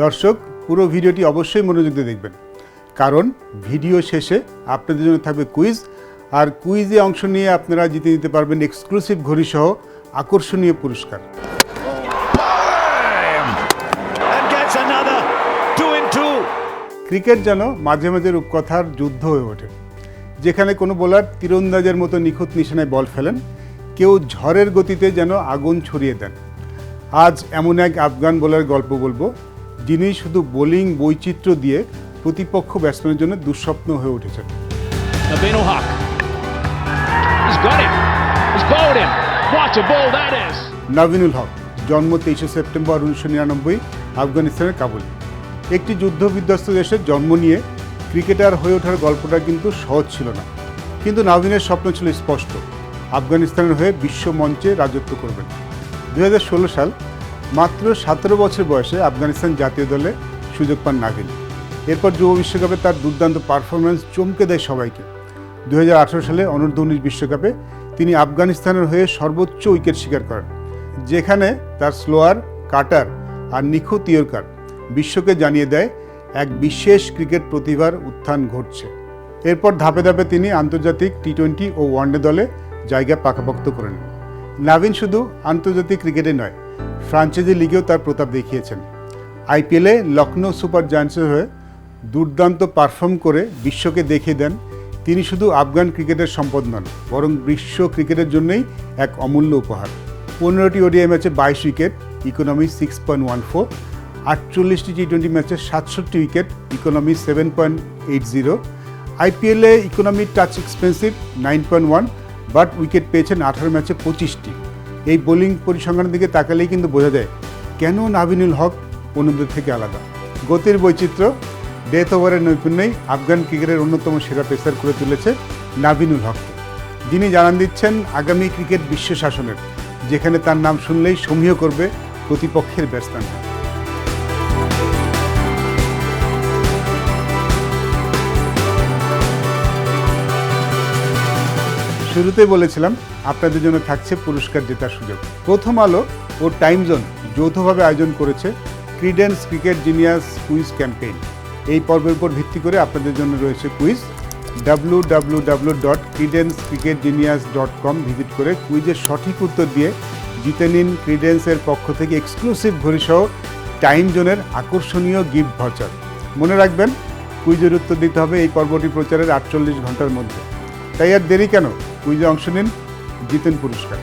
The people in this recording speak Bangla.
দর্শক পুরো ভিডিওটি অবশ্যই মনোযোগ দিয়ে দেখবেন, কারণ ভিডিও শেষে আপনাদের জন্য থাকবে কুইজ, আর কুইজে অংশ নিয়ে আপনারা জিতে নিতে পারবেন এক্সক্লুসিভ ঘড়ি সহ আকর্ষণীয় পুরস্কার। ক্রিকেট যেন মাঝে মাঝে রূপকথার যুদ্ধ হয়ে ওঠে, যেখানে কোনো বোলার তীরন্দাজের মতো নিখুঁত নিশানায় বল ফেলেন, কেউ ঝড়ের গতিতে যেন আগুন ছড়িয়ে দেন। আজ এমন এক আফগান বোলার গল্প বলবো, যিনি শুধু বোলিং বৈচিত্র্য দিয়ে প্রতিপক্ষ ব্যাটসম্যানের জন্য দুঃস্বপ্ন হয়ে উঠেছেন। নাভিনুল হক, জন্ম 23 সেপ্টেম্বর 1999, আফগানিস্তানের কাবুলে। একটি যুদ্ধ বিধ্বস্ত দেশে জন্ম নিয়ে ক্রিকেটার হয়ে ওঠার গল্পটা কিন্তু সহজ ছিল না, কিন্তু নাভিনের স্বপ্ন ছিল স্পষ্ট, আফগানিস্তানের হয়ে বিশ্ব মঞ্চে রাজত্ব করবেন। 2016 সাল, মাত্র 17 বছর বয়সে আফগানিস্তান জাতীয় দলে সুযোগ পান নাভিন। এরপর যুব বিশ্বকাপে তার দুর্দান্ত পারফরমেন্স চমকে দেয় সবাইকে। 2018 সালে অনূর্ধ্ব-19 বিশ্বকাপে তিনি আফগানিস্তানের হয়ে সর্বোচ্চ উইকেট শিকার করেন, যেখানে তার স্লোয়ার, কাটার আর নিখুঁত ইয়র্কার বিশ্বকে জানিয়ে দেয় এক বিশেষ ক্রিকেট প্রতিভার উত্থান ঘটছে। এরপর ধাপে ধাপে তিনি আন্তর্জাতিক টি-20 ও ওয়ানডে দলে জায়গা পাকাপোক্ত করে নেন। নাভিন শুধু আন্তর্জাতিক ক্রিকেটে নয়, ফ্রাঞ্চাইজি লিগেও তার প্রতাপ দেখিয়েছেন। আইপিএলে লখনৌ সুপার জায়ান্টসের হয়ে দুর্দান্ত পারফর্ম করে বিশ্বকে দেখিয়ে দেন তিনি শুধু আফগান ক্রিকেটের সম্পদ নন, বরং বিশ্ব ক্রিকেটের জন্যই এক অমূল্য উপহার। 15টি ওডিআই ম্যাচে 22 উইকেট, ইকোনমি 6.14, 48টি টি-20 ম্যাচে 67 উইকেট, ইকোনমি 7.80। আইপিএলে economy touch expensive 9.1, but wicket পেয়েছেন 18 ম্যাচে 25টি। এই বোলিং পরিসংখ্যানের দিকে তাকালেই কিন্তু বোঝা যায় কেন নাভিনুল হক অন্যদের থেকে আলাদা। গতির বৈচিত্র্য, ডেথ ওভারের নৈপুণ্যেই আফগান ক্রিকেটের অন্যতম সেরা পেসার করে তুলেছে নাভিনুল হককে, যিনি জানান দিচ্ছেন আগামী ক্রিকেট বিশ্ব শাসনের, যেখানে তার নাম শুনলেই সমীহ করবে প্রতিপক্ষের ব্যাটসম্যানরা। শুরুতে বলেছিলাম আপনাদের জন্য থাকছে পুরস্কার জেতার সুযোগ। প্রথম আলো ও টাইম জোন যৌথভাবে আয়োজন করেছে ক্রিডেন্স ক্রিকেট জিনিয়াস কুইজ ক্যাম্পেইন। এই পর্বের উপর ভিত্তি করে আপনাদের জন্য রয়েছে কুইজ। www.credencecricketgenius.com ভিজিট করে কুইজের সঠিক উত্তর দিয়ে জিতে নিন ক্রিডেন্সের পক্ষ থেকে এক্সক্লুসিভ ঘড়িসহ টাইম জোনের আকর্ষণীয় গিফট ভাউচার। মনে রাখবেন, কুইজের উত্তর দিতে হবে এই পর্বটি প্রচারের 48 ঘন্টার মধ্যে। তাই আর দেরি কেন, কুইজে অংশ নিন, জিতেন পুরস্কার।